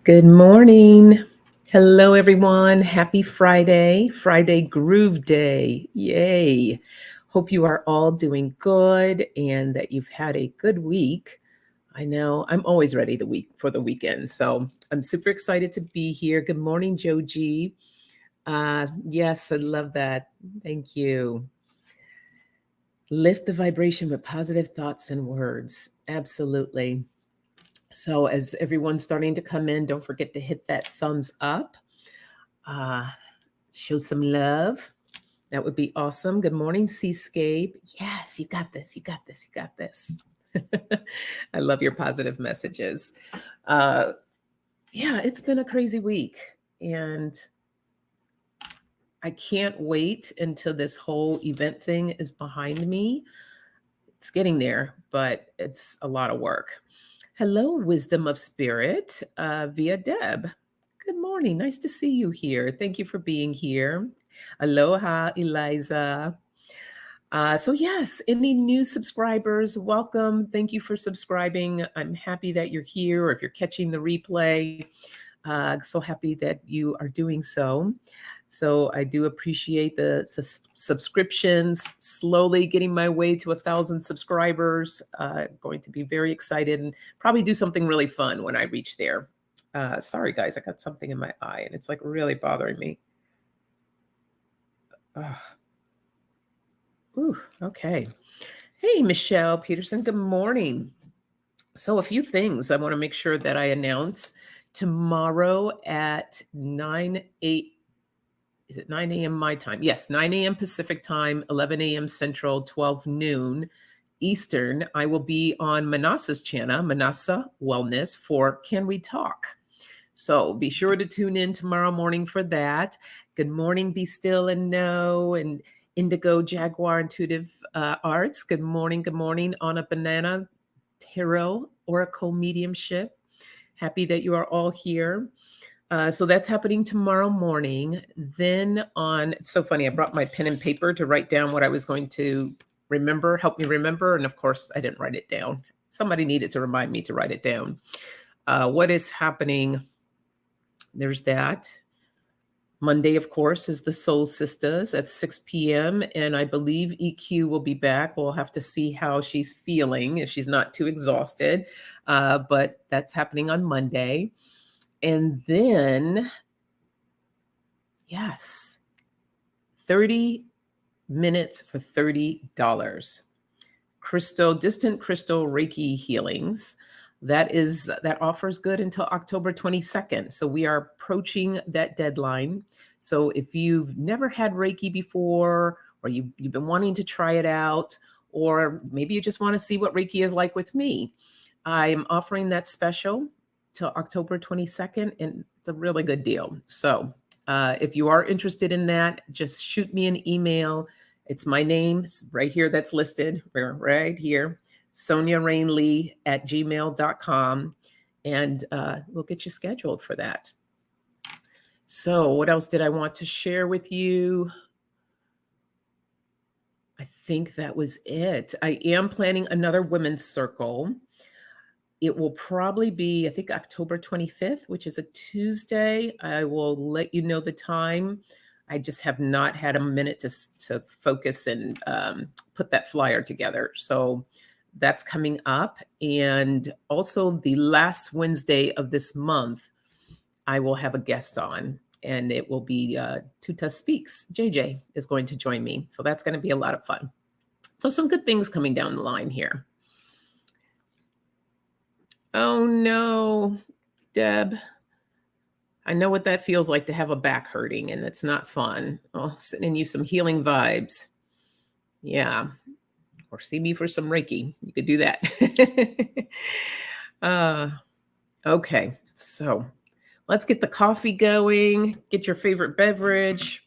Good morning. Hello, everyone. Happy Friday, Friday Groove Day. Yay. Hope you are all doing good and that you've had a good week. I know I'm always ready for the weekend. So I'm super excited to be here. Good morning, Joji. Yes, I love that. Thank you. Lift the vibration with positive thoughts and words. Absolutely. So, as everyone's starting to come in, don't forget to hit that thumbs up. Uh, Show some love. That would be awesome. Good morning, Seascape. Yes, you got this. You got this. You got this. I love your positive messages. Uh, yeah, it's been a crazy week. And I can't wait until this whole event thing is behind me. It's getting there, but it's a lot of work. Hello, Wisdom of Spirit, via Deb. Good morning. Nice to see you here. Thank you for being here. Aloha, Eliza. Yes, any new subscribers, welcome. Thank you for subscribing. I'm happy that you're here, or if you're catching the replay, so happy that you are doing so. So I do appreciate the subscriptions. Slowly getting my way to 1,000 subscribers. Going to be very excited and probably do something really fun when I reach there. Sorry, guys, I got something in my eye and it's like really bothering me. Ooh, okay. Hey, Michelle Peterson, good morning. So, a few things I want to make sure that I announce tomorrow at 8. Is it 9 a.m. my time? Yes, 9 a.m. Pacific time, 11 a.m. Central, 12 noon Eastern. I will be on Manasa's channel, Manasa Wellness, for Can We Talk? So be sure to tune in tomorrow morning for that. Good morning, Be Still and Know, and Indigo Jaguar Intuitive Arts. Good morning, on a Banana Tarot Oracle Mediumship. Happy that you are all here. So that's happening tomorrow morning. Then it's so funny, I brought my pen and paper to write down what I was going to help me remember. And of course, I didn't write it down. Somebody needed to remind me to write it down. What is happening? There's that. Monday, of course, is the Soul Sisters at 6 p.m. And I believe EQ will be back. We'll have to see how she's feeling, if she's not too exhausted. But that's happening on Monday. And then, yes, 30 minutes for $30. Distant crystal Reiki healings. That offers good until October 22nd. So we are approaching that deadline. So if you've never had Reiki before, or you've been wanting to try it out, or maybe you just want to see what Reiki is like with me, I'm offering that special till October 22nd, and it's a really good deal. So if you are interested in that, just shoot me an email. It's my name right here that's listed right here, SoniaRainLee@gmail.com, and we'll get you scheduled for that. So what else did I want to share with you? I think that was it. I am planning another women's circle. It will probably be, I think, October 25th, which is a Tuesday. I will let you know the time. I just have not had a minute to focus and put that flyer together. So that's coming up. And also the last Wednesday of this month, I will have a guest on, and it will be Tuta Speaks. JJ is going to join me. So that's going to be a lot of fun. So some good things coming down the line here. Oh no, Deb. I know what that feels like to have a back hurting, and it's not fun. Oh, sending you some healing vibes. Yeah. Or see me for some Reiki. You could do that. Okay. So let's get the coffee going. Get your favorite beverage,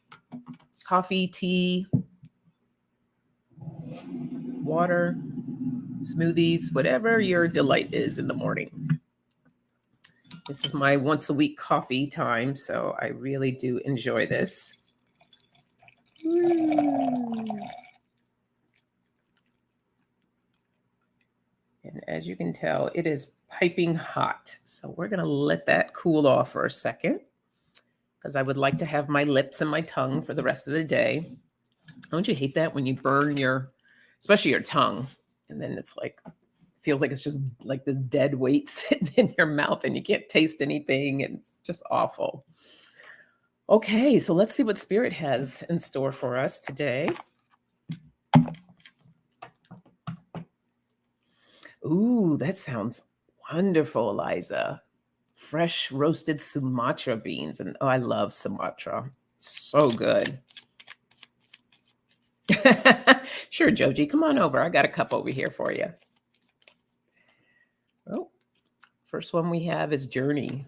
coffee, tea, water, smoothies, whatever your delight is in the morning. This is my once a week coffee time, so I really do enjoy this. And as you can tell, it is piping hot. So we're going to let that cool off for a second because I would like to have my lips and my tongue for the rest of the day. Don't you hate that when you burn especially your tongue, and then it's like, feels like it's just like this dead weight sitting in your mouth and you can't taste anything. And it's just awful. Okay, so let's see what Spirit has in store for us today. Ooh, that sounds wonderful, Eliza. Fresh roasted Sumatra beans. And oh, I love Sumatra. So good. Sure, Joji, come on over. I got a cup over here for you. Oh, first one we have is Journey.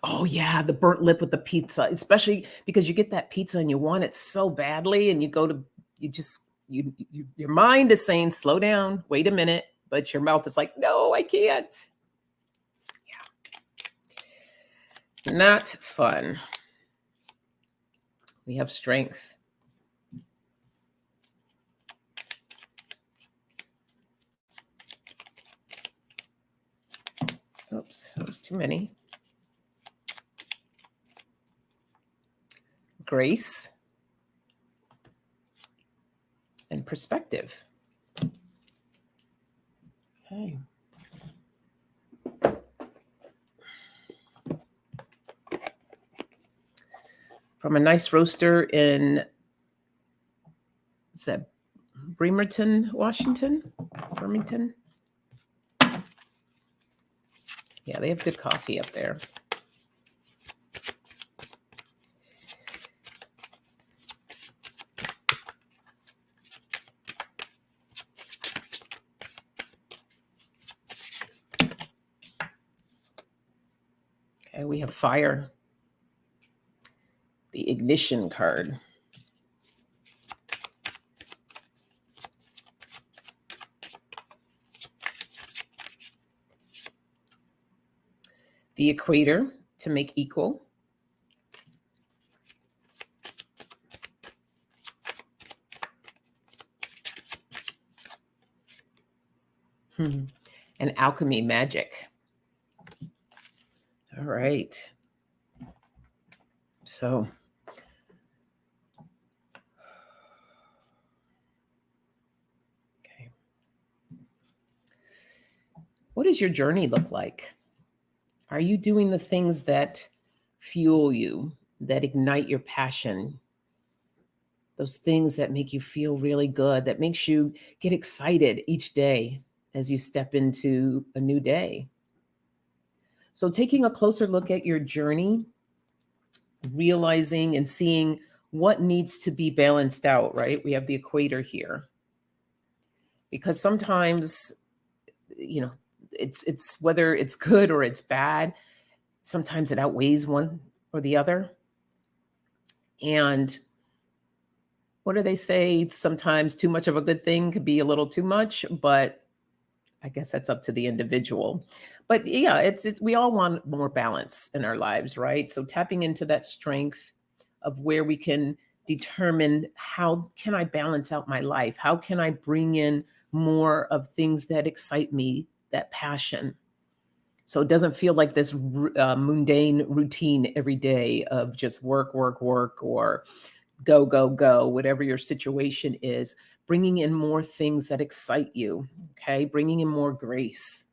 Oh yeah, the burnt lip with the pizza, especially because you get that pizza and you want it so badly, and your mind is saying, slow down, wait a minute, but your mouth is like, no, I can't. Yeah. Not fun. We have Strength. Oops, that was too many. Grace and Perspective. Okay. From a nice roaster in, is that Bremerton, Washington? Bremerton? Yeah, they have good coffee up there. Okay, we have Fire. The Ignition card. The Equator, to make equal. And Alchemy Magic. All right. So, okay. What does your journey look like? Are you doing the things that fuel you, that ignite your passion? Those things that make you feel really good, that makes you get excited each day as you step into a new day. So taking a closer look at your journey, realizing and seeing what needs to be balanced out, right? We have the equator here. Because sometimes, it's whether it's good or it's bad, sometimes it outweighs one or the other. And what do they say? Sometimes too much of a good thing could be a little too much, but I guess that's up to the individual. But yeah, it's we all want more balance in our lives, right? So tapping into that strength of where we can determine, how can I balance out my life? How can I bring in more of things that excite me, that passion? So it doesn't feel like this mundane routine every day of just work, work, work, or go, go, go, whatever your situation is, bringing in more things that excite you, okay? Bringing in more grace.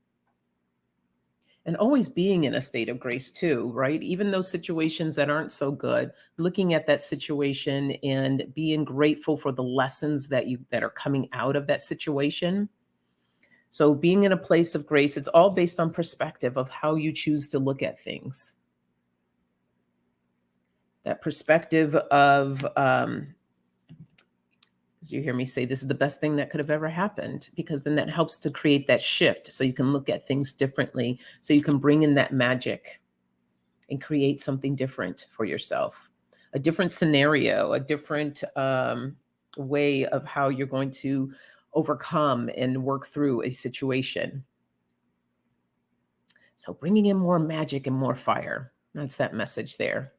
And always being in a state of grace too, right? Even those situations that aren't so good, looking at that situation and being grateful for the lessons that are coming out of that situation. So being in a place of grace, it's all based on perspective of how you choose to look at things. That perspective of, as you hear me say, this is the best thing that could have ever happened, because then that helps to create that shift so you can look at things differently, so you can bring in that magic and create something different for yourself, a different scenario, a different way of how you're going to overcome and work through a situation. So bringing in more magic and more fire. That's that message there.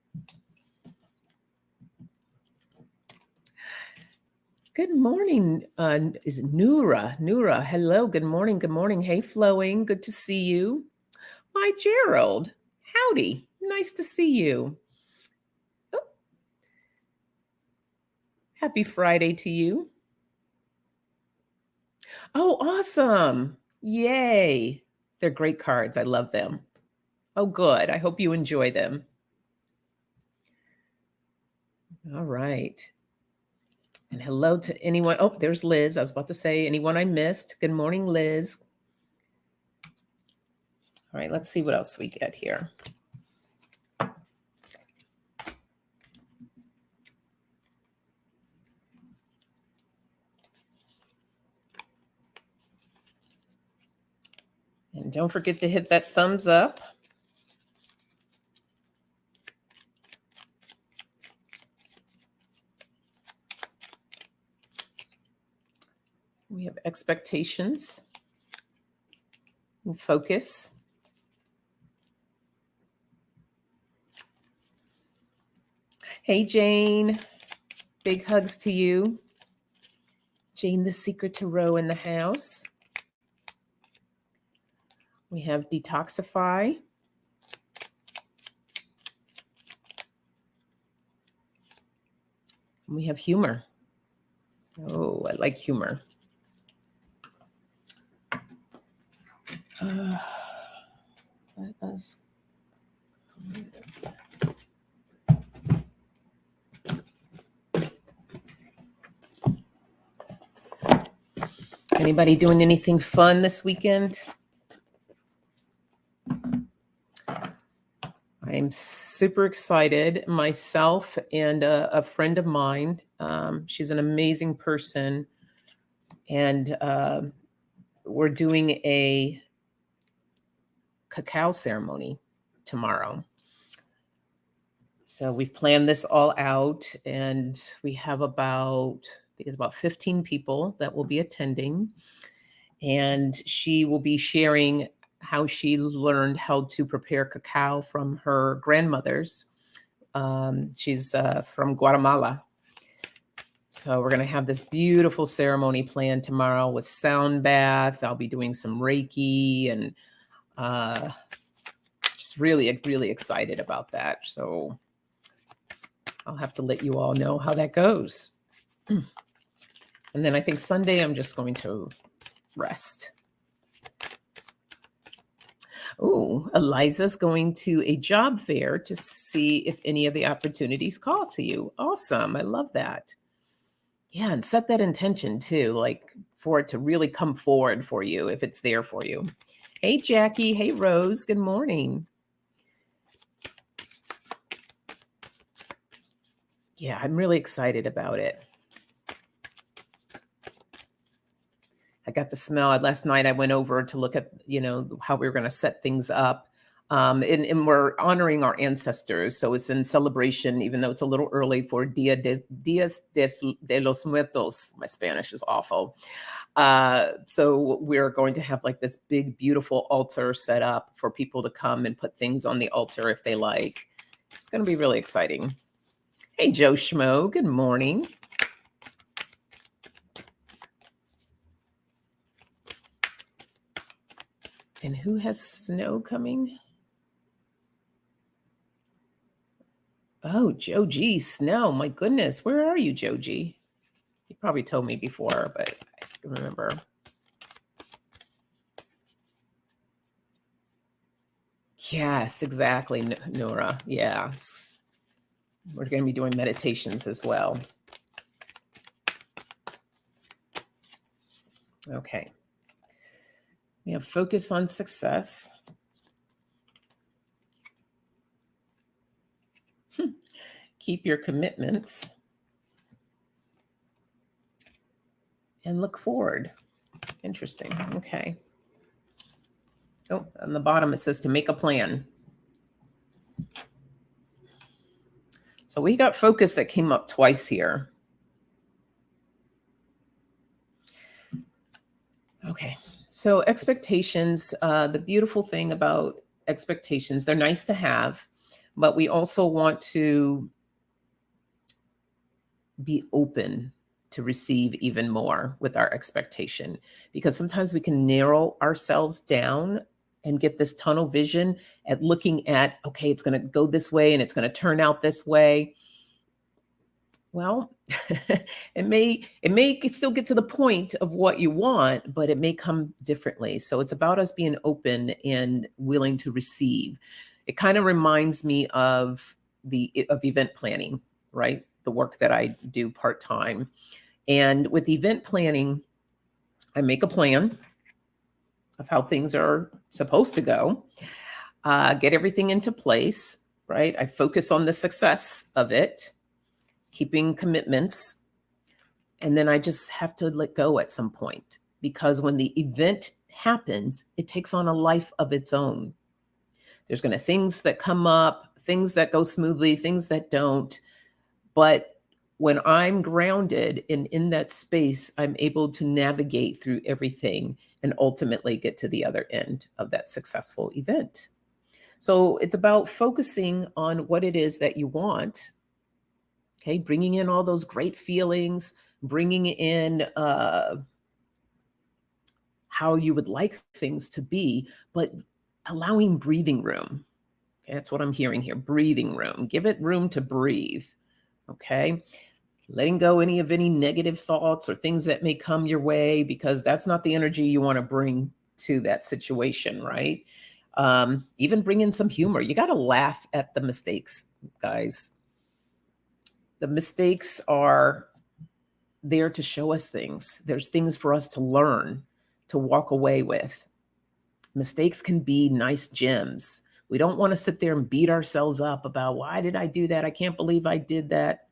Good morning. Is it Nura? Nura, hello. Good morning. Good morning. Hey, Flowing. Good to see you. Hi, Gerald. Howdy. Nice to see you. Oh, happy Friday to you. Oh, awesome. Yay. They're great cards. I love them. Oh, good. I hope you enjoy them. All right. And hello to anyone. Oh, there's Liz. I was about to say, anyone I missed. Good morning, Liz. All right, let's see what else we get here. And don't forget to hit that thumbs up. We have expectations and focus. Hey, Jane. Big hugs to you. Jane, the secret to row in the house. We have detoxify. And we have humor. Oh, I like humor. Let us. Anybody doing anything fun this weekend? I'm super excited. Myself and a friend of mine. She's an amazing person, and we're doing a cacao ceremony tomorrow. So we've planned this all out, and we have I think it's about 15 people that will be attending. And she will be sharing how she learned how to prepare cacao from her grandmothers. She's from Guatemala. So we're going to have this beautiful ceremony planned tomorrow with sound bath. I'll be doing some Reiki and just really, really excited about that. So I'll have to let you all know how that goes. And then I think Sunday, I'm just going to rest. Oh, Eliza's going to a job fair to see if any of the opportunities call to you. Awesome. I love that. Yeah, and set that intention too, like for it to really come forward for you if it's there for you. Hey, Jackie. Hey, Rose. Good morning. Yeah, I'm really excited about it. I got the smell. Last night I went over to look at, how we were going to set things up. And we're honoring our ancestors. So it's in celebration, even though it's a little early for Dias de los Muertos. My Spanish is awful. So we're going to have like this big, beautiful altar set up for people to come and put things on the altar if they like. It's going to be really exciting. Hey, Joe Schmo. Good morning. And who has snow coming? Oh, Joe G, snow. My goodness. Where are you, Joe G? You probably told me before, but I can remember. Yes, exactly, Nora. Yes. We're going to be doing meditations as well. Okay. We have focus on success. Keep your commitments. And look forward. Interesting. Okay. Oh, on the bottom it says to make a plan. So we got focus that came up twice here. Okay. So expectations, the beautiful thing about expectations, they're nice to have, but we also want to be open to receive even more with our expectation, because sometimes we can narrow ourselves down and get this tunnel vision at looking at, okay, it's going to go this way and it's going to turn out this way. Well, it may still get to the point of what you want, but it may come differently. So it's about us being open and willing to receive. It kind of reminds me of event planning, right? The work that I do part-time. And with event planning, I make a plan of how things are supposed to go, get everything into place, right? I focus on the success of it, keeping commitments, and then I just have to let go at some point, because when the event happens, it takes on a life of its own. There's going to things that come up, things that go smoothly, things that don't. But when I'm grounded and in that space, I'm able to navigate through everything and ultimately get to the other end of that successful event. So it's about focusing on what it is that you want. Okay, bringing in all those great feelings, bringing in how you would like things to be, but allowing breathing room. Okay, that's what I'm hearing here, breathing room. Give it room to breathe. Okay, letting go any negative thoughts or things that may come your way, because that's not the energy you want to bring to that situation, right? Even bring in some humor. You got to laugh at the mistakes, guys. The mistakes are there to show us things. There's things for us to learn, to walk away with. Mistakes can be nice gems. We don't want to sit there and beat ourselves up about, why did I do that? I can't believe I did that.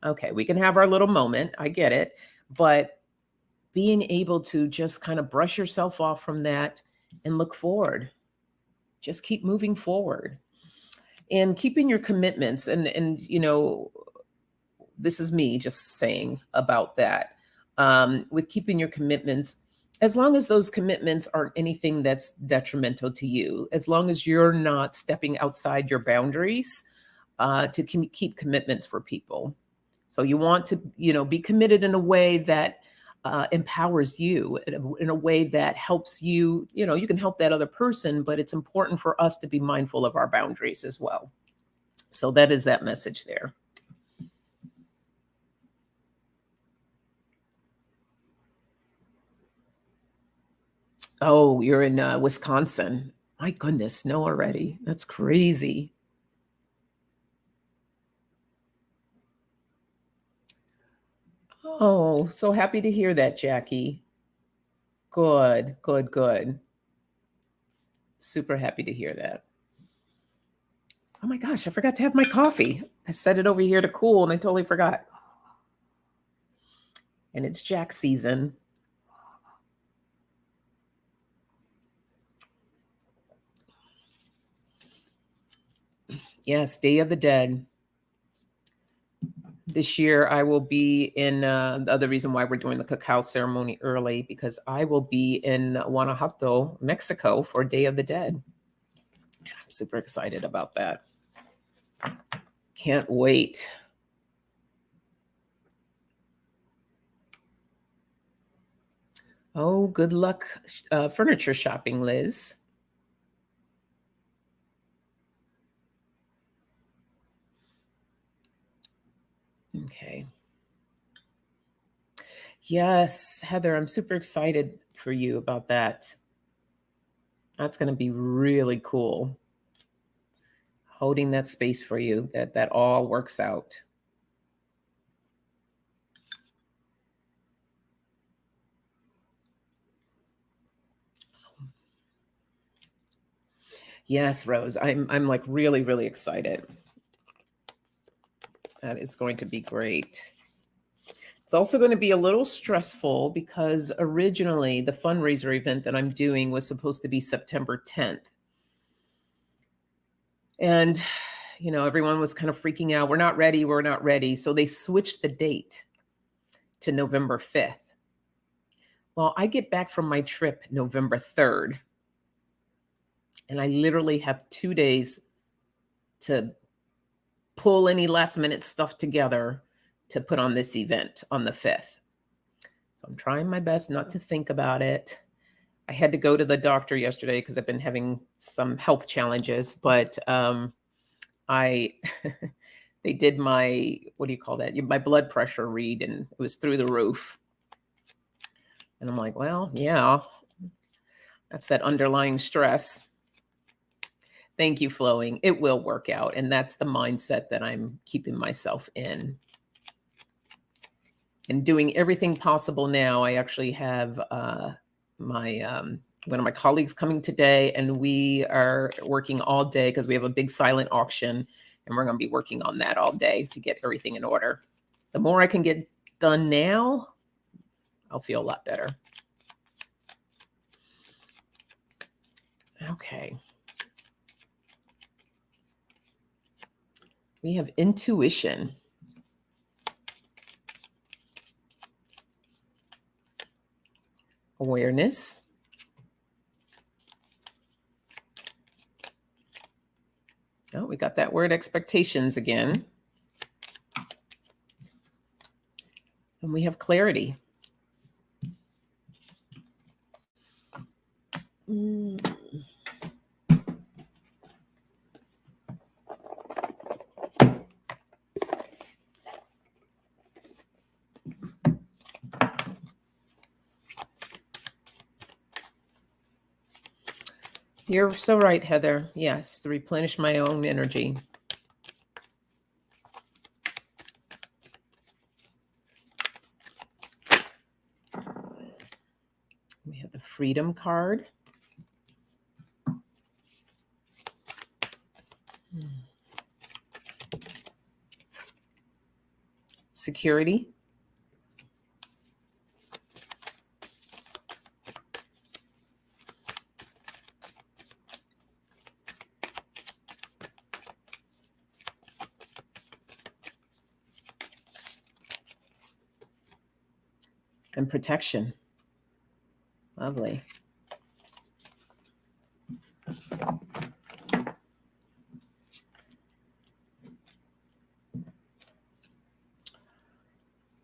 Okay, we can have our little moment. I get it. But being able to just kind of brush yourself off from that and look forward. Just keep moving forward and keeping your commitments. And this is me just saying about that. With keeping your commitments, as long as those commitments aren't anything that's detrimental to you, as long as you're not stepping outside your boundaries, to keep commitments for people. So you want to, be committed in a way that empowers you, in a way that helps you. You can help that other person, but it's important for us to be mindful of our boundaries as well. So that is that message there. Oh, you're in Wisconsin. My goodness, snow already. That's crazy. Oh, so happy to hear that, Jackie. Good, good, good. Super happy to hear that. Oh my gosh, I forgot to have my coffee. I set it over here to cool and I totally forgot. And it's Jack season. Yes, Day of the Dead. This year I will be in, the other reason why we're doing the cacao ceremony early, because I will be in Guanajuato, Mexico for Day of the Dead. I'm super excited about that. Can't wait. Oh, good luck furniture shopping, Liz. Okay. Yes, Heather, I'm super excited for you about that. That's going to be really cool. Holding that space for you, that all works out. Yes, Rose, I'm like really, really excited. That is going to be great. It's also going to be a little stressful because originally the fundraiser event that I'm doing was supposed to be September 10th. And, everyone was kind of freaking out. We're not ready. We're not ready. So they switched the date to November 5th. Well, I get back from my trip November 3rd. And I literally have 2 days to pull any last minute stuff together to put on this event on the 5th. So I'm trying my best not to think about it. I had to go to the doctor yesterday because I've been having some health challenges, but I they did my, what do you call that? My blood pressure read, and it was through the roof. And I'm like, well, yeah, that's that underlying stress. Thank you, Flowing. It will work out. And that's the mindset that I'm keeping myself in. And doing everything possible now. I actually have my one of my colleagues coming today, and we are working all day because we have a big silent auction, and we're going to be working on that all day to get everything in order. The more I can get done now, I'll feel a lot better. Okay. We have intuition. Awareness. Oh, we got that word expectations again. And we have clarity. You're so right, Heather. Yes, to replenish my own energy. We have the Freedom card. Security. And protection. Lovely.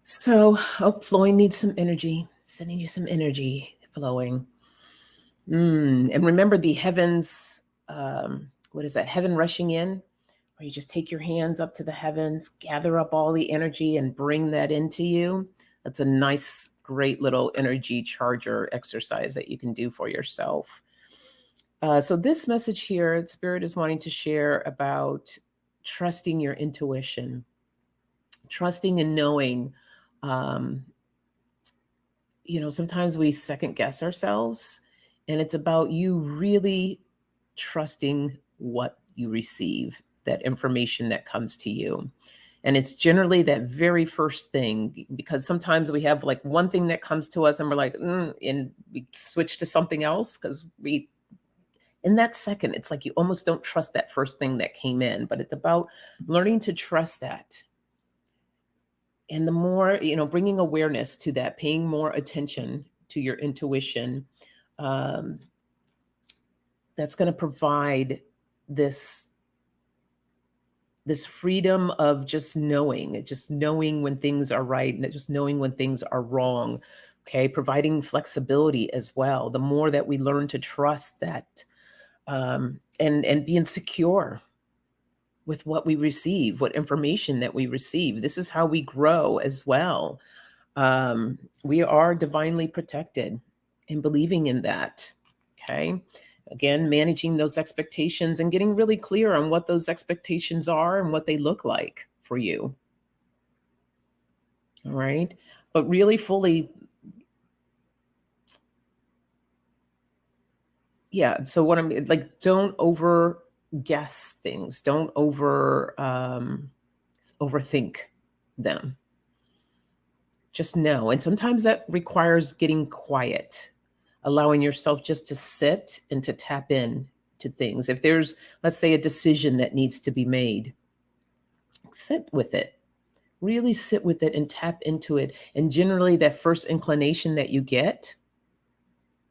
So, Flowing needs some energy. Sending you some energy, Flowing. And remember the heavens, what is that? Heaven rushing in, where you just take your hands up to the heavens, gather up all the energy and bring that into you. That's a nice, great little energy charger exercise that you can do for yourself. So this message here, Spirit is wanting to share about trusting your intuition, trusting and knowing. Sometimes we second guess ourselves, and it's about you really trusting what you receive, that information that comes to you. And it's generally that very first thing, because sometimes we have like one thing that comes to us and we're like, and we switch to something else because in that second, it's like you almost don't trust that first thing that came in, but it's about learning to trust that. And the more, bringing awareness to that, paying more attention to your intuition, that's going to provide this freedom of just knowing when things are right and just knowing when things are wrong. Okay, providing flexibility as well. The more that we learn to trust that, and being secure with what we receive, what information that we receive. This is how we grow as well. We are divinely protected, and believing in that. Okay. Again, managing those expectations and getting really clear on what those expectations are and what they look like for you. All right. But really fully, yeah. So what I'm like, don't over guess things. Don't overthink them. Just know. And sometimes that requires getting quiet, allowing yourself just to sit and to tap in to things. If there's, let's say, a decision that needs to be made, sit with it. Really sit with it and tap into it. And generally, that first inclination that you get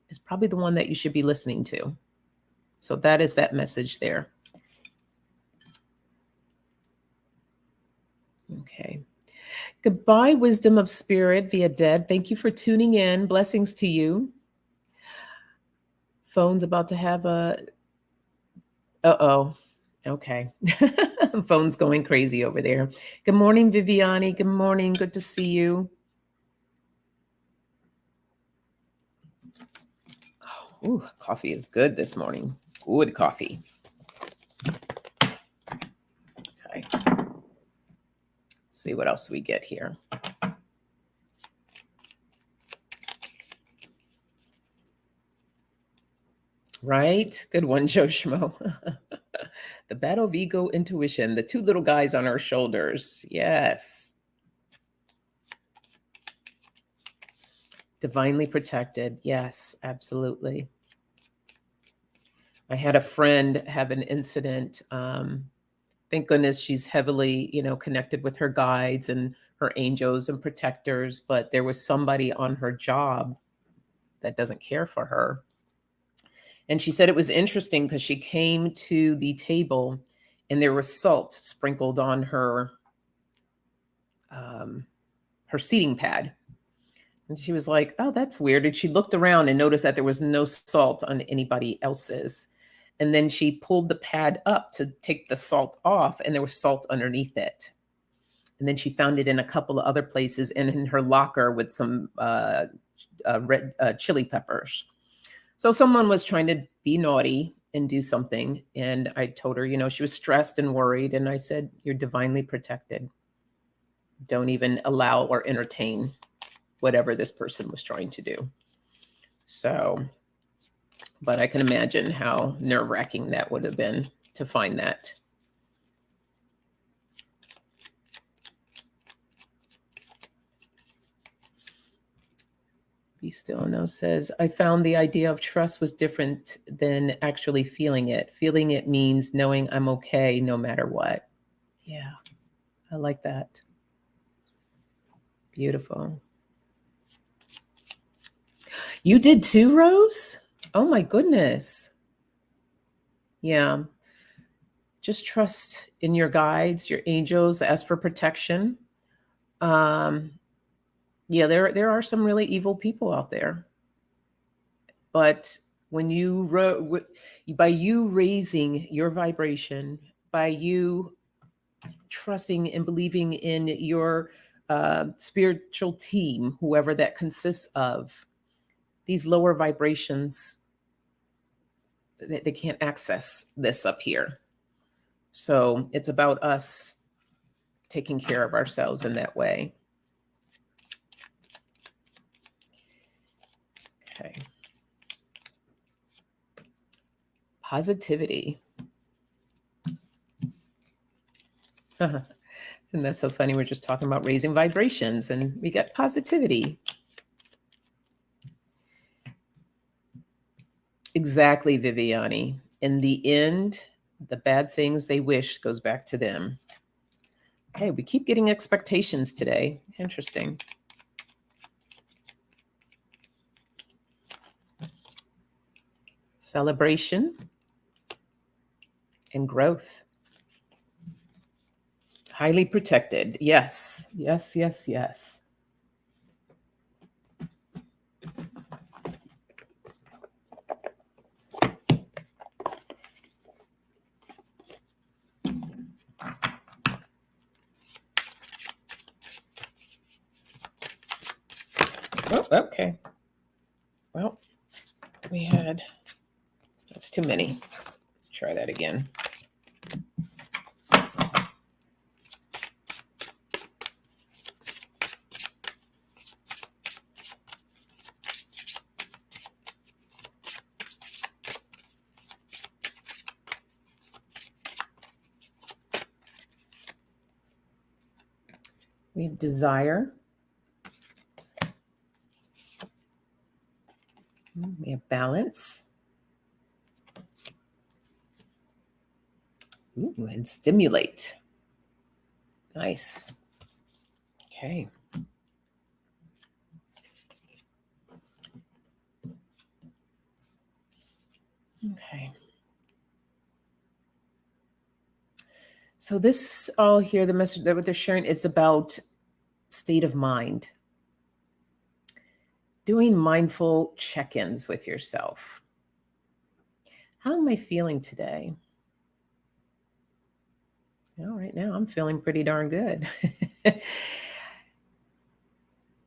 is probably the one that you should be listening to. So that is that message there. Okay. Goodbye, wisdom of spirit via Deb. Thank you for tuning in. Blessings to you. Phone's about to have a. Uh-oh. Okay. Phone's going crazy over there. Good morning, Viviani. Good morning. Good to see you. Oh, ooh, coffee is good this morning. Good coffee. Okay. See what else we get here. Right? Good one, Joe Schmo. The battle of ego intuition, the two little guys on our shoulders. Yes. Divinely protected. Yes, absolutely. I had a friend have an incident. Thank goodness she's heavily, connected with her guides and her angels and protectors, but there was somebody on her job that doesn't care for her. And she said it was interesting because she came to the table and there was salt sprinkled on her seating pad. And she was like, oh, that's weird. And she looked around and noticed that there was no salt on anybody else's. And then she pulled the pad up to take the salt off, and there was salt underneath it. And then she found it in a couple of other places and in her locker with some red chili peppers. So someone was trying to be naughty and do something. And I told her, she was stressed and worried. And I said, you're divinely protected. Don't even allow or entertain whatever this person was trying to do. So, but I can imagine how nerve-wracking that would have been to find that. Be Still No says, I found the idea of trust was different than actually feeling it. Feeling it means knowing I'm okay no matter what. Yeah, I like that. Beautiful. You did too, Rose? Oh my goodness. Yeah. Just trust in your guides, your angels, ask for protection. Yeah, there are some really evil people out there. But when by you raising your vibration, by you trusting and believing in your spiritual team, whoever that consists of, these lower vibrations, they can't access this up here. So it's about us taking care of ourselves in that way. Okay. Positivity. And that's so funny. We're just talking about raising vibrations and we got positivity. Exactly, Viviani. In the end, the bad things they wish goes back to them. Okay, we keep getting expectations today. Interesting. Celebration and growth. Highly protected. Yes, yes, yes, yes. Oh, okay. Well, that's too many. Try that again. We have desire. We have balance. Ooh, and stimulate. Nice. Okay. Okay. So this all here, the message that what they're sharing is about state of mind. Doing mindful check-ins with yourself. How am I feeling today? Well, right now I'm feeling pretty darn good.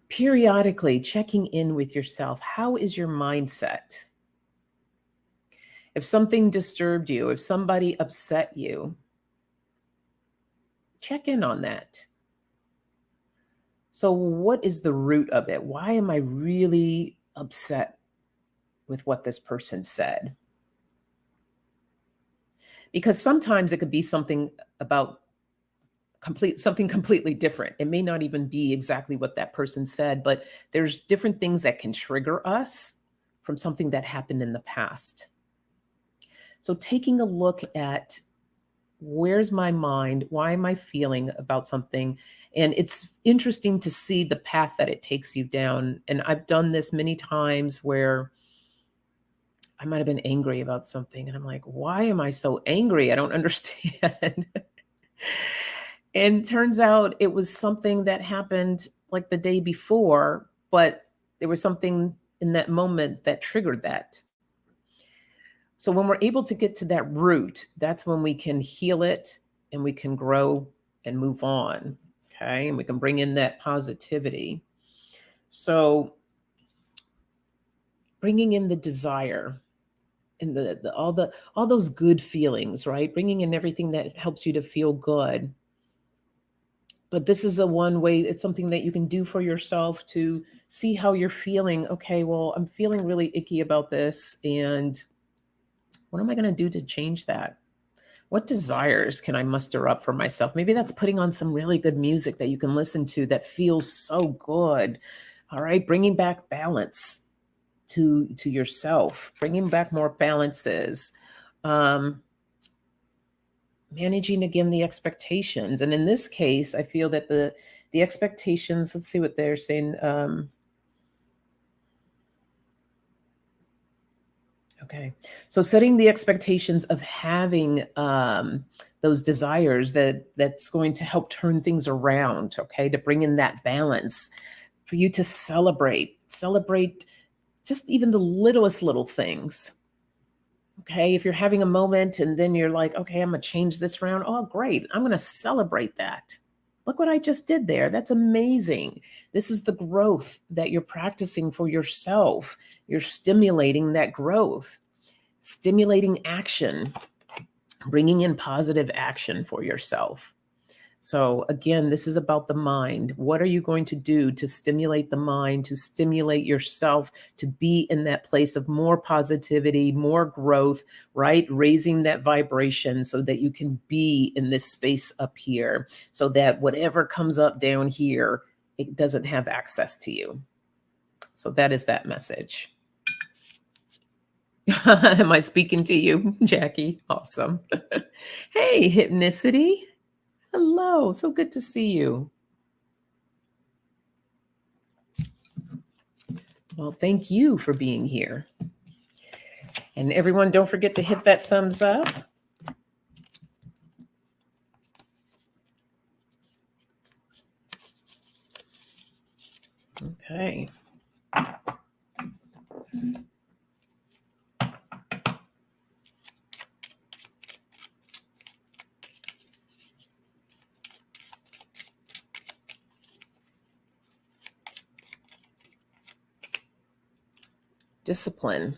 Periodically checking in with yourself. How is your mindset? If something disturbed you, if somebody upset you, check in on that. So, what is the root of it? Why am I really upset with what this person said? Because sometimes it could be something about something completely different. It may not even be exactly what that person said, but there's different things that can trigger us from something that happened in the past. So, taking a look at where's my mind? Why am I feeling about something? And it's interesting to see the path that it takes you down. And I've done this many times where I might have been angry about something and I'm like, why am I so angry? I don't understand. And turns out it was something that happened like the day before, but there was something in that moment that triggered that. So when we're able to get to that root, that's when we can heal it and we can grow and move on. Okay. And we can bring in that positivity. So bringing in the desire and all those good feelings, right? Bringing in everything that helps you to feel good. But this is a one way, it's something that you can do for yourself to see how you're feeling. Okay, well, I'm feeling really icky about this. And what am I going to do to change that? What desires can I muster up for myself? Maybe that's putting on some really good music that you can listen to that feels so good. All right, bringing back balance to yourself, bringing back more balances. Um, Managing again the expectations, and in this case, I feel that the expectations. Let's see what they're saying. Okay. So setting the expectations of having those desires that's going to help turn things around, okay, to bring in that balance for you to celebrate just even the littlest little things. Okay. If you're having a moment and then you're like, okay, I'm going to change this round. Oh, great. I'm going to celebrate that. Look what I just did there. That's amazing. This is the growth that you're practicing for yourself. You're stimulating that growth, stimulating action, bringing in positive action for yourself. So, again, this is about the mind. What are you going to do to stimulate the mind, to stimulate yourself to be in that place of more positivity, more growth, right? Raising that vibration so that you can be in this space up here, so that whatever comes up down here, it doesn't have access to you. So, that is that message. Am I speaking to you, Jackie? Awesome. Hey, Hypnicity. Hello. So good to see you. Well, thank you for being here. And everyone, don't forget to hit that thumbs up. Okay. Discipline.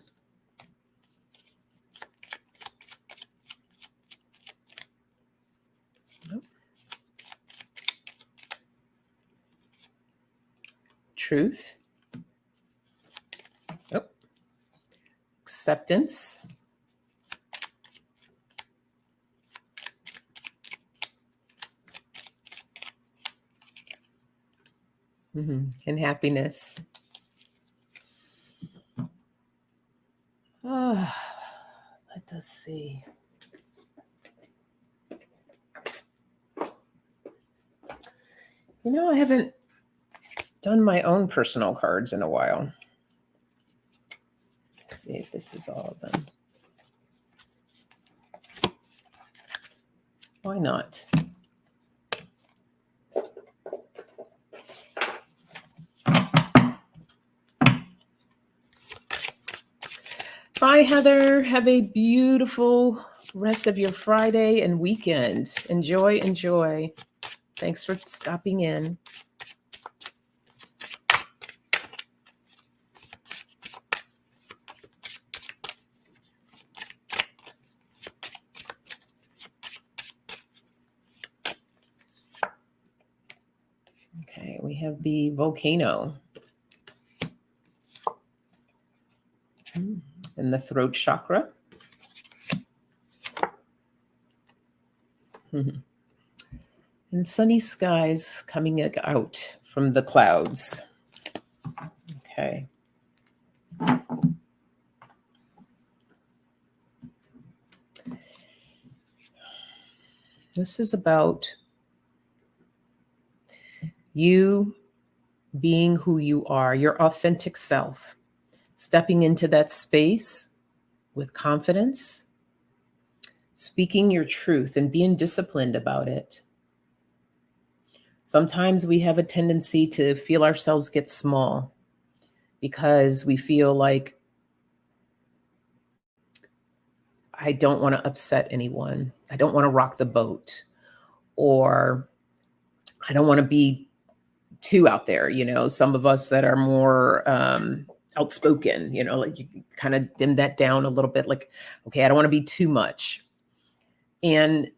Truth. Oh. Acceptance. And happiness. Oh, let us see. You know, I haven't done my own personal cards in a while. Let's see if this is all of them. Why not? Bye, Heather. Have a beautiful rest of your Friday and weekend. Enjoy, enjoy. Thanks for stopping in. Okay, we have the volcano and the throat chakra. And sunny skies coming out from the clouds. Okay. This is about you being who you are, your authentic self, stepping into that space with confidence, speaking your truth and being disciplined about it. Sometimes we have a tendency to feel ourselves get small because we feel like, I don't want to upset anyone. I don't want to rock the boat, or I don't want to be too out there. Some of us that are more outspoken, like you kind of dim that down a little bit. Like, okay, I don't want to be too much. And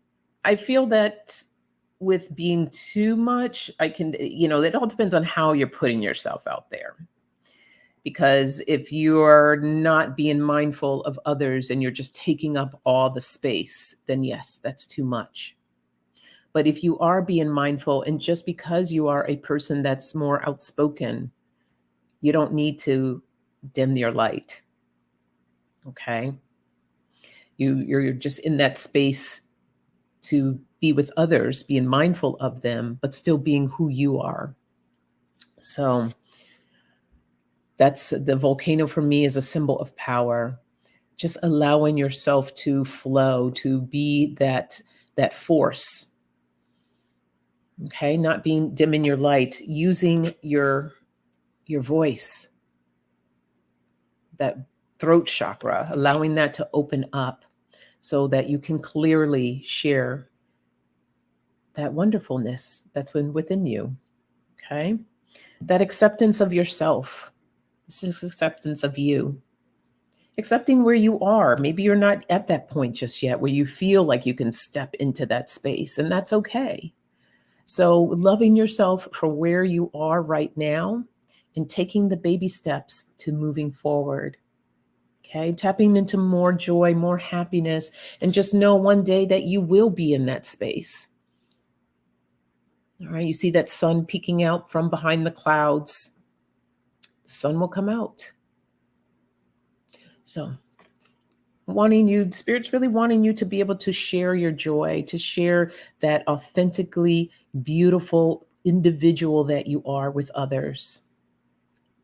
I feel that with being too much, it all depends on how you're putting yourself out there. Because if you're not being mindful of others and you're just taking up all the space, then yes, that's too much. But if you are being mindful, and just because you are a person that's more outspoken, you don't need to dim your light. Okay? You're just in that space to be with others, being mindful of them, but still being who you are. So that's the volcano for me, is a symbol of power. Just allowing yourself to flow, to be that force. Okay, not being dim in your light, using your voice, that throat chakra, allowing that to open up so that you can clearly share that wonderfulness that's within you. Okay, that acceptance of yourself. This is acceptance of you. Accepting where you are. Maybe you're not at that point just yet where you feel like you can step into that space, and that's okay. So loving yourself for where you are right now and taking the baby steps to moving forward. Okay, tapping into more joy, more happiness, and just know one day that you will be in that space. All right, you see that sun peeking out from behind the clouds. The sun will come out. So Spirit's really wanting you to be able to share your joy, to share that authentically beautiful individual that you are with others,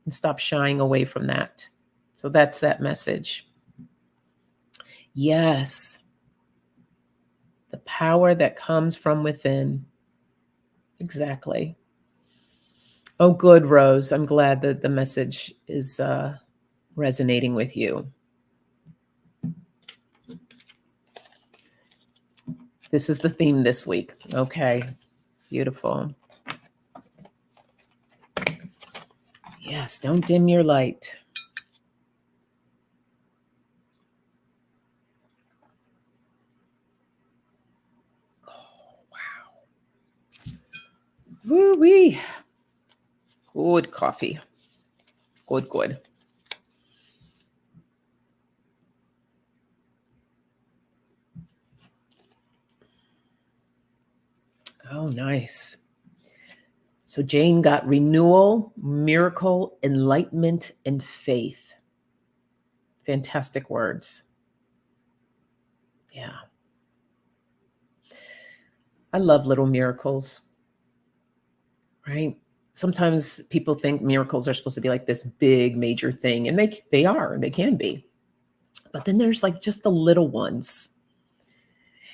and stop shying away from that. So that's that message. Yes. The power that comes from within. Exactly. Oh, good, Rose. I'm glad that the message is resonating with you. This is the theme this week. Okay, beautiful. Yes, don't dim your light. Oh, wow. Woo-wee. Good coffee. Good. Oh, nice. So Jane got renewal, miracle, enlightenment, and faith. Fantastic words. Yeah. I love little miracles, right? Sometimes people think miracles are supposed to be like this big major thing, and they can be. But then there's like just the little ones.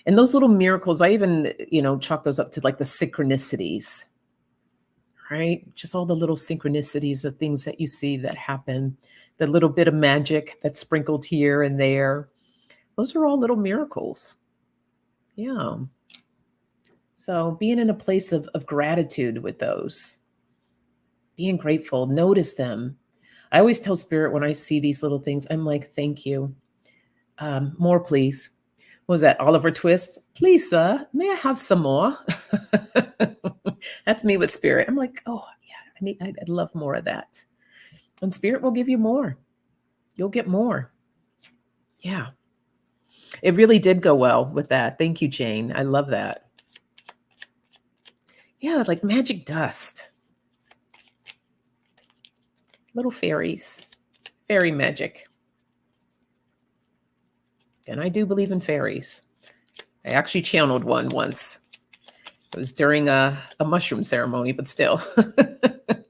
And those little miracles, I even, chalk those up to like the synchronicities, right? Just all the little synchronicities of things that you see that happen the little bit of magic that's sprinkled here and there. Those are all little miracles. Yeah. So being in a place of gratitude with those, being grateful, notice them. I always tell Spirit when I see these little things, I'm like, thank you. More, please. What was that? Oliver Twist? Please, sir, may I have some more? That's me with Spirit. I'm like, oh, yeah, I'd love more of that. And Spirit will give you more. You'll get more. Yeah. It really did go well with that. Thank you, Jane. I love that. Yeah, like magic dust. Little fairies. Fairy magic. And I do believe in fairies. I actually channeled one once. It was during a mushroom ceremony, but still. It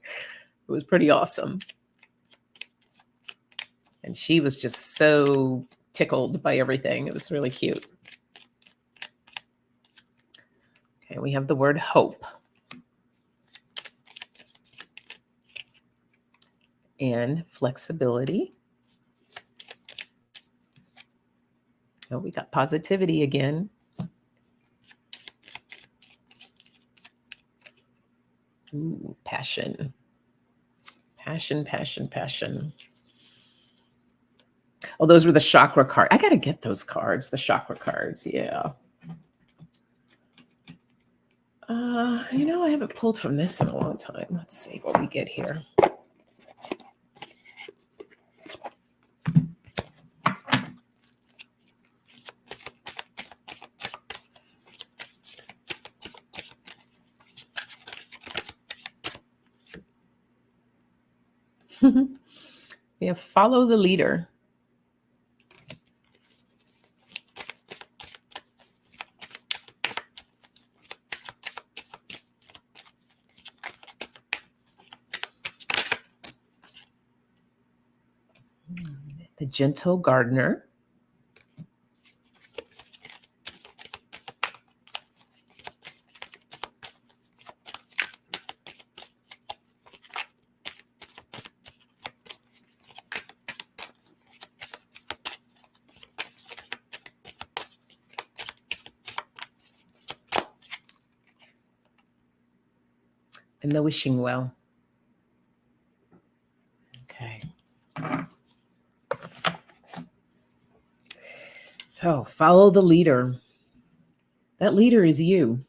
was pretty awesome. And she was just so tickled by everything. It was really cute. Okay, we have the word hope. And flexibility. Oh, we got positivity again. Ooh, passion. Passion, passion, passion. Oh, those were the chakra cards. I got to get those cards, the chakra cards. Yeah. I haven't pulled from this in a long time. Let's see what we get here. Yeah, follow the leader. The gentle gardener. And the wishing well. Okay. So follow the leader. That leader is you.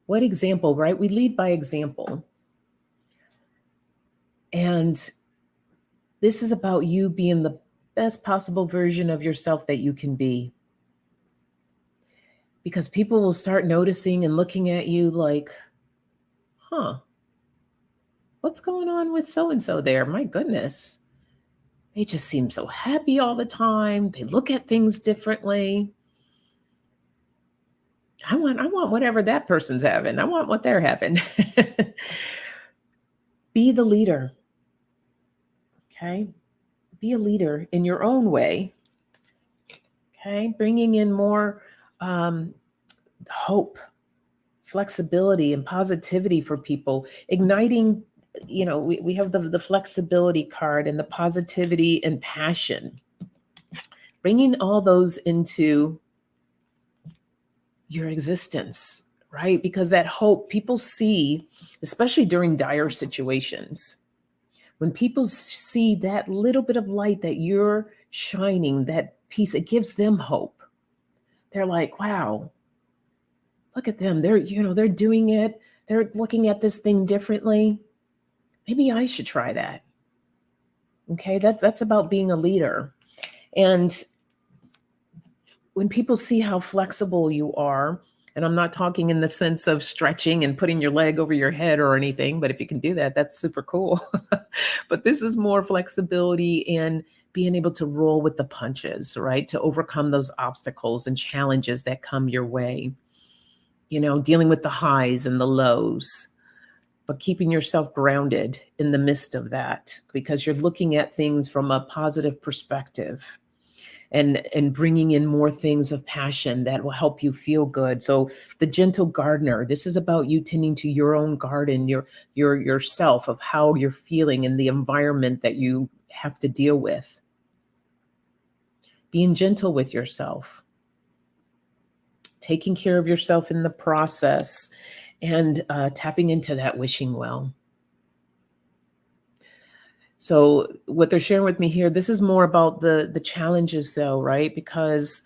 What example, right? We lead by example. And this is about you being the best possible version of yourself that you can be. Because people will start noticing and looking at you like, what's going on with so-and-so there? My goodness. They just seem so happy all the time. They look at things differently. I want whatever that person's having. I want what they're having. Be the leader. Okay. Be a leader in your own way. Okay. Bringing in more hope, flexibility, and positivity for people. Igniting, we have the flexibility card and the positivity and passion. Bringing all those into your existence, right? Because that hope people see, especially during dire situations, when people see that little bit of light that you're shining, that piece, it gives them hope. They're like, wow, look at them. They're doing it. They're looking at this thing differently. Maybe I should try that. Okay, that's about being a leader. And when people see how flexible you are, and I'm not talking in the sense of stretching and putting your leg over your head or anything, but if you can do that, that's super cool. But this is more flexibility and being able to roll with the punches, right? To overcome those obstacles and challenges that come your way. Dealing with the highs and the lows, but keeping yourself grounded in the midst of that, because you're looking at things from a positive perspective. And bringing in more things of passion that will help you feel good. So the gentle gardener, this is about you tending to your own garden, yourself, of how you're feeling and the environment that you have to deal with. Being gentle with yourself, taking care of yourself in the process, and tapping into that wishing well. So what they're sharing with me here, this is more about the challenges though, right? Because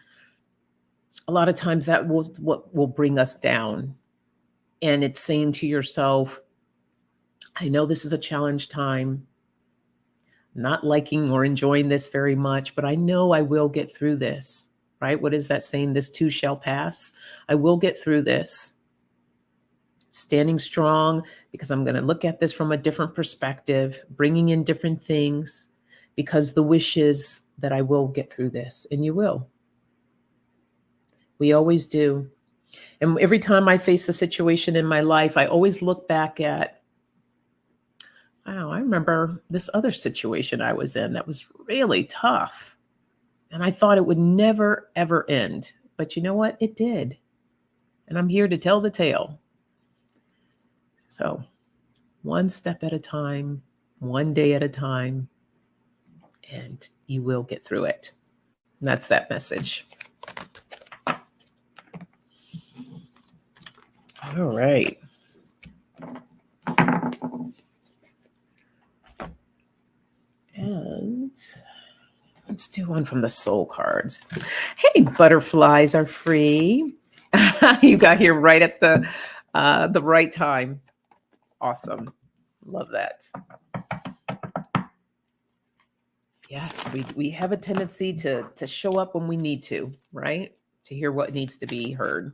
a lot of times that will what will bring us down. And it's saying to yourself, I know this is a challenge time. Not liking or enjoying this very much, but I know I will get through this, right? What is that saying? This too shall pass. I will get through this. Standing strong because I'm going to look at this from a different perspective, bringing in different things, because the wish is that I will get through this, and you will. We always do. And every time I face a situation in my life, I always look back at, wow, I remember this other situation I was in that was really tough. And I thought it would never, ever end. But you know what? It did. And I'm here to tell the tale. So, one step at a time, one day at a time, and you will get through it. And that's that message. All right. And let's do one from the soul cards. Hey, butterflies are free. You got here right at the right time. Awesome. Love that. Yes, we have a tendency to show up when we need to, right? To hear what needs to be heard.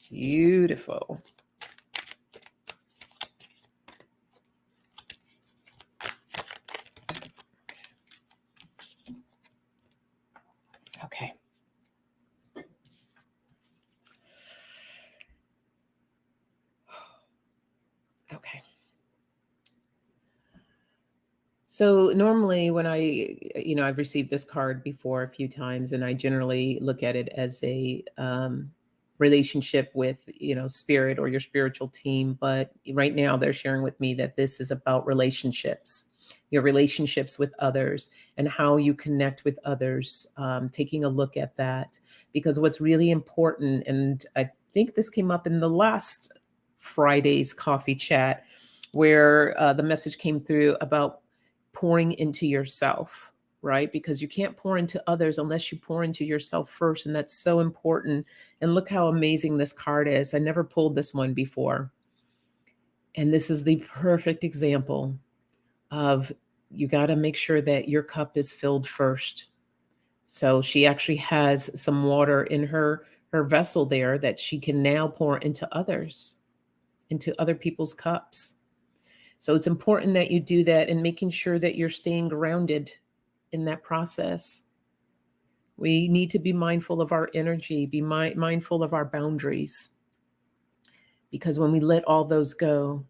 Beautiful. Okay. Okay. So normally when I've received this card before a few times, and I generally look at it as a relationship with, spirit or your spiritual team. But right now they're sharing with me that this is about relationships, your relationships with others and how you connect with others, taking a look at that. Because what's really important, and I think this came up in the last Friday's coffee chat, where the message came through about pouring into yourself, right? Because you can't pour into others unless you pour into yourself first. And that's so important. And look how amazing this card is. I never pulled this one before. And this is the perfect example of you got to make sure that your cup is filled first. So she actually has some water in her vessel there that she can now pour into others, into other people's cups. So it's important that you do that and making sure that you're staying grounded in that process. We need to be mindful of our energy, be mindful of our boundaries. Because when we let all those go,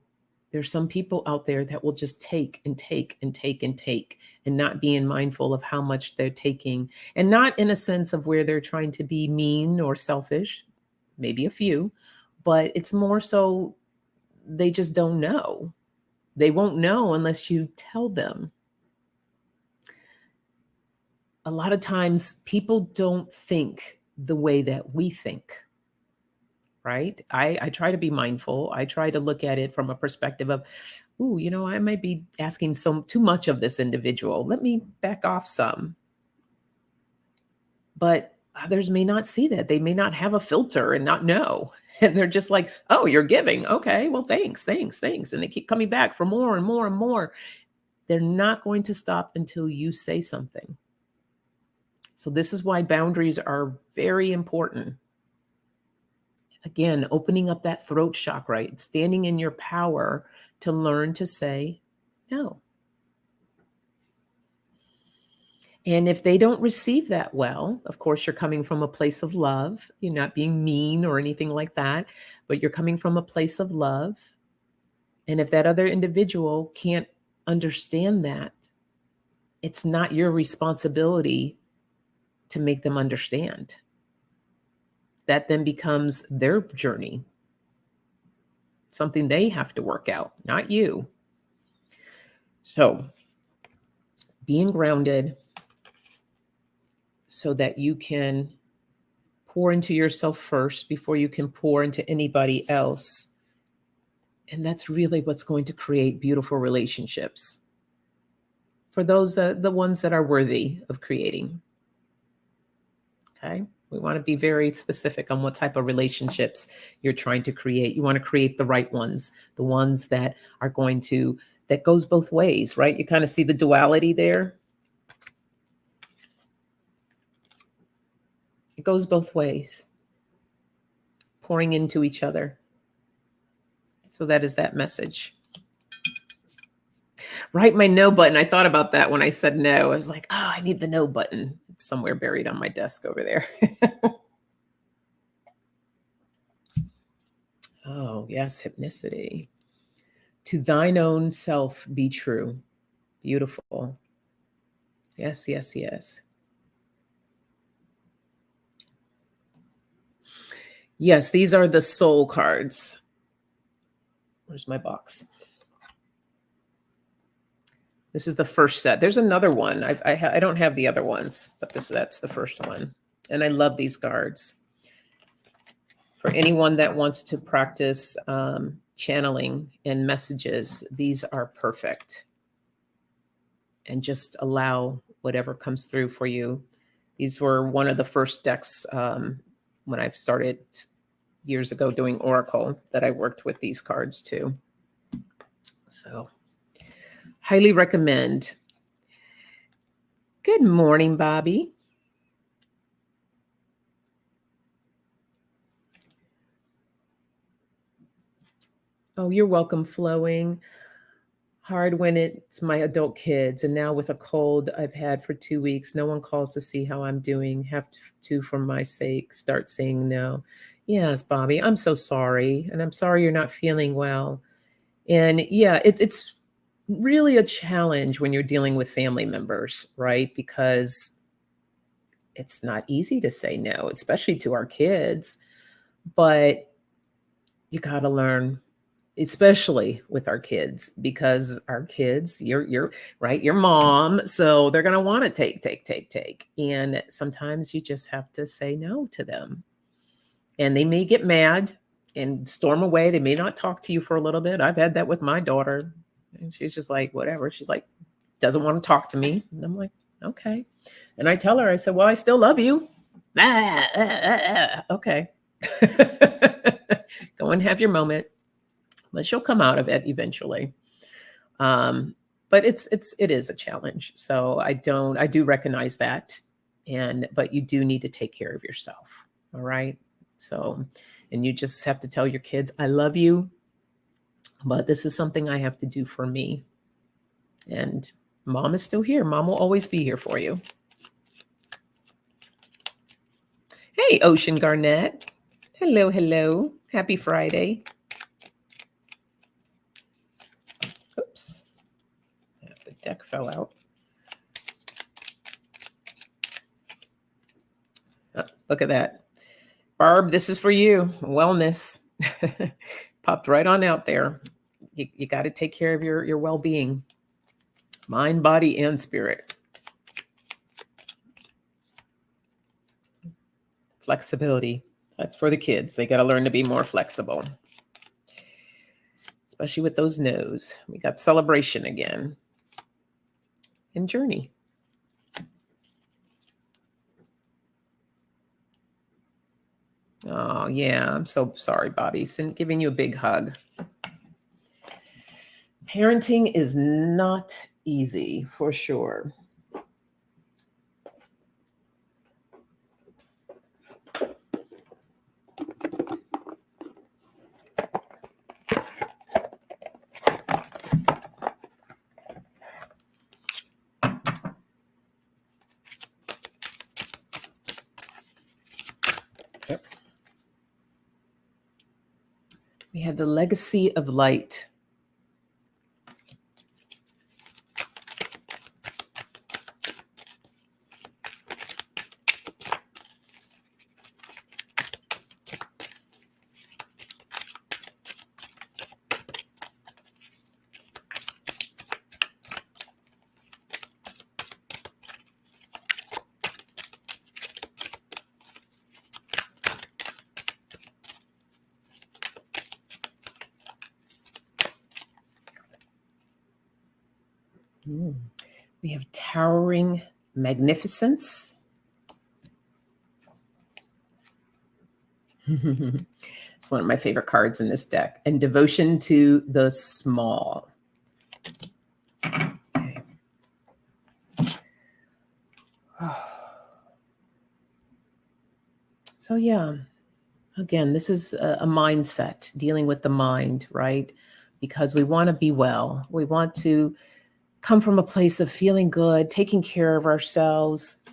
there's some people out there that will just take and take and take and take, and not being mindful of how much they're taking. And not in a sense of where they're trying to be mean or selfish, maybe a few, but it's more so they just don't know. They won't know unless you tell them. A lot of times people don't think the way that we think, right? I try to be mindful. I try to look at it from a perspective of, ooh, I might be asking too much of this individual. Let me back off some. But others may not see that. They may not have a filter and not know. And they're just like, oh, you're giving. Okay, well, thanks, thanks, thanks. And they keep coming back for more and more and more. They're not going to stop until you say something. So this is why boundaries are very important. Again, opening up that throat chakra, standing in your power to learn to say no. And if they don't receive that well, of course, you're coming from a place of love. You're not being mean or anything like that, but you're coming from a place of love. And if that other individual can't understand that, it's not your responsibility to make them understand. That then becomes their journey, something they have to work out, not you. So, being grounded so that you can pour into yourself first before you can pour into anybody else. And that's really what's going to create beautiful relationships for those that the ones that are worthy of creating. Okay? We want to be very specific on what type of relationships you're trying to create. You want to create the right ones, the ones that are going to, that goes both ways, right? You kind of see the duality there. It goes both ways, pouring into each other. So that is that message. Write my no button. I thought about that when I said no. I was like, oh, I need the no button. It's somewhere buried on my desk over there. Oh, yes, hypnicity. To thine own self be true. Beautiful. Yes, yes, yes. Yes, these are the soul cards. Where's my box? This is the first set. There's another one. I don't have the other ones, but that's the first one. And I love these cards. For anyone that wants to practice channeling and messages, these are perfect. And just allow whatever comes through for you. These were one of the first decks when I started years ago doing Oracle that I worked with these cards too. So highly recommend. Good morning, Bobby. Oh, you're welcome, Flowing. Hard when it's my adult kids. And now with a cold I've had for 2 weeks, no one calls to see how I'm doing. Have to, for my sake, start saying no. Yes, Bobby, I'm so sorry. And I'm sorry you're not feeling well. And yeah, it's really a challenge when you're dealing with family members, right? Because it's not easy to say no, especially to our kids. But you got to learn, especially with our kids, because our kids, you're right, your mom, so they're going to want to take. And sometimes you just have to say no to them. And they may get mad and storm away. They may not talk to you for a little bit. I've had that with my daughter. And she's just like, whatever. She's like, doesn't want to talk to me. And I'm like, okay. And I tell her, I said, well, I still love you. Okay. Go and have your moment. But she'll come out of it eventually. But it is a challenge. So I do recognize that. But you do need to take care of yourself. All right. So, and you just have to tell your kids, I love you, but this is something I have to do for me. And mom is still here. Mom will always be here for you. Hey, Ocean Garnett. Hello, hello. Happy Friday. Oops. The deck fell out. Oh, look at that. Barb, this is for you. Wellness. Popped right on out there. You got to take care of your well-being. Mind, body, and spirit. Flexibility. That's for the kids. They got to learn to be more flexible. Especially with those no's. We got celebration again. And journey. Oh, yeah. I'm so sorry, Bobby. Giving you a big hug. Parenting is not easy, for sure. Yep. We had the legacy of light. Mm. We have Towering Magnificence. It's one of my favorite cards in this deck. And Devotion to the Small. Okay. So yeah, again, this is a mindset, dealing with the mind, right? Because we want to be well. We want to come from a place of feeling good, taking care of ourselves,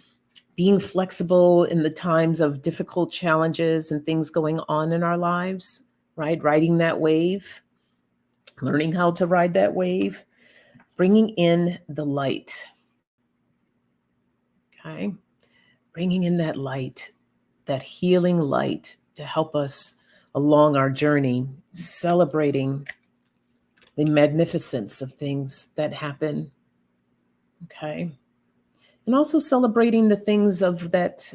being flexible in the times of difficult challenges and things going on in our lives, right? Riding that wave, learning how to ride that wave, bringing in the light, okay? Bringing in that light, that healing light to help us along our journey, celebrating the magnificence of things that happen, okay? And also celebrating the things of that,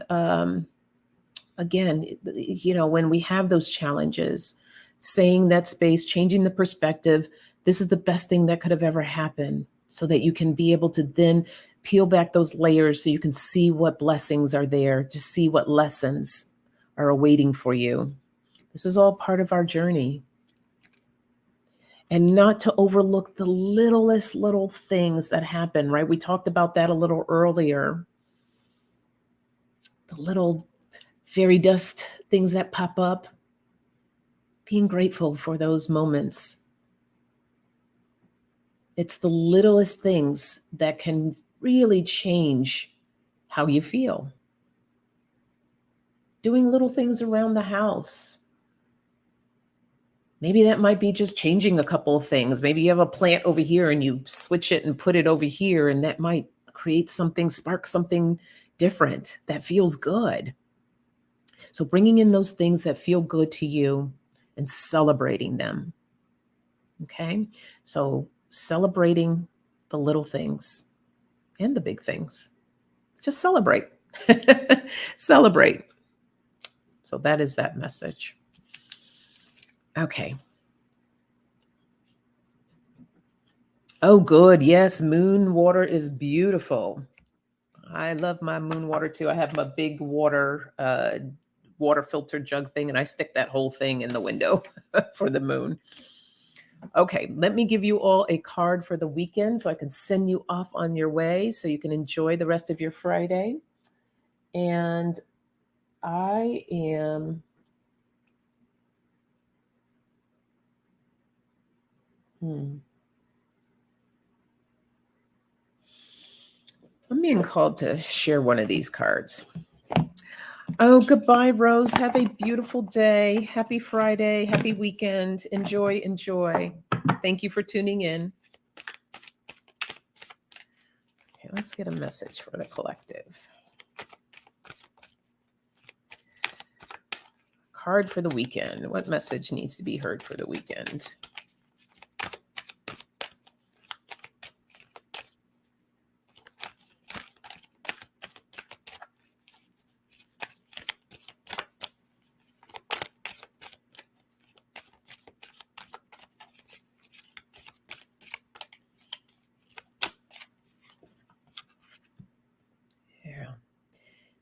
again, when we have those challenges, saying that space, changing the perspective, this is the best thing that could have ever happened, so that you can be able to then peel back those layers so you can see what blessings are there, to see what lessons are awaiting for you. This is all part of our journey. And not to overlook the littlest little things that happen, right? We talked about that a little earlier. The little fairy dust things that pop up, being grateful for those moments. It's the littlest things that can really change how you feel. Doing little things around the house. Maybe that might be just changing a couple of things. Maybe you have a plant over here and you switch it and put it over here, and that might create something, spark something different that feels good. So bringing in those things that feel good to you and celebrating them. Okay? So celebrating the little things and the big things. Just celebrate. Celebrate. So that is that message. Okay. Oh, good. Yes, moon water is beautiful. I love my moon water too. I have my big water filter jug thing, and I stick that whole thing in the window for the moon. Okay, let me give you all a card for the weekend so I can send you off on your way so you can enjoy the rest of your Friday. And I am I'm being called to share one of these cards. Oh, goodbye, Rose. Have a beautiful day. Happy Friday. Happy weekend. Enjoy, enjoy. Thank you for tuning in. Okay, let's get a message for the collective. Card for the weekend. What message needs to be heard for the weekend?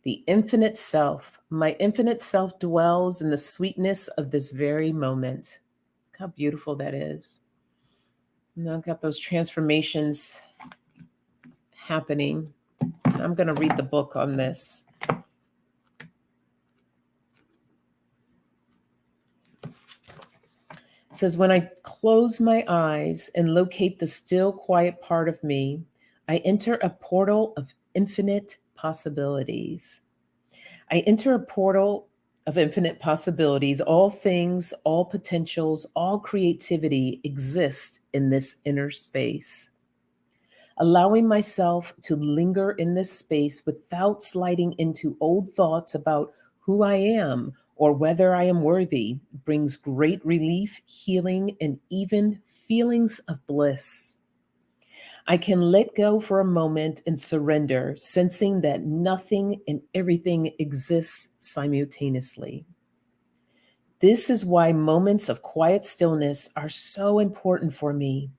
The infinite self. My infinite self dwells in the sweetness of this very moment. Look how beautiful that is. And I've got those transformations happening. I'm going to read the book on this. It says, when I close my eyes and locate the still quiet part of me, I enter a portal of infinite possibilities. I enter a portal of infinite possibilities. All things, all potentials, all creativity exist in this inner space. Allowing myself to linger in this space without sliding into old thoughts about who I am or whether I am worthy brings great relief, healing, and even feelings of bliss. I can let go for a moment and surrender, sensing that nothing and everything exists simultaneously. This is why moments of quiet stillness are so important for me.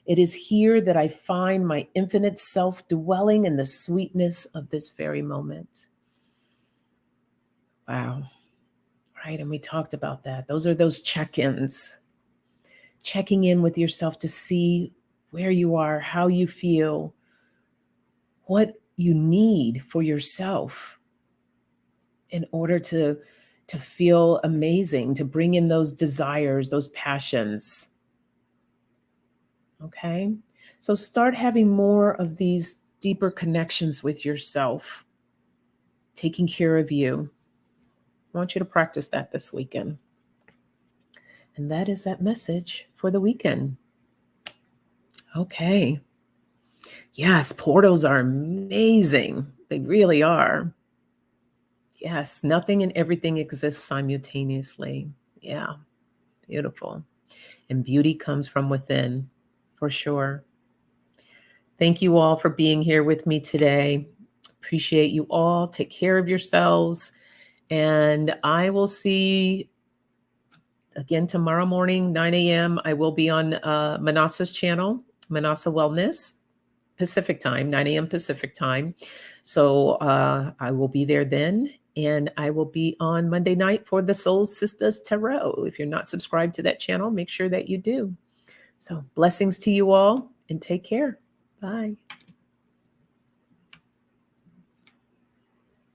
It is here that I find my infinite self dwelling in the sweetness of this very moment. Wow. Right. And we talked about that. Those are those check ins, checking in with yourself to see where you are, how you feel, what you need for yourself in order to feel amazing, to bring in those desires, those passions. Okay? So start having more of these deeper connections with yourself, taking care of you. I want you to practice that this weekend. And that is that message for the weekend. Okay. Yes, portals are amazing. They really are. Yes, nothing and everything exists simultaneously. Yeah, beautiful. And beauty comes from within, for sure. Thank you all for being here with me today. Appreciate you all. Take care of yourselves. And I will see again tomorrow morning, 9 a.m. I will be on Manasa's channel, Manasa Wellness, Pacific time, 9 a.m. Pacific time. So I will be there then. And I will be on Monday night for the Soul Sisters Tarot. If you're not subscribed to that channel, make sure that you do. So blessings to you all and take care. Bye.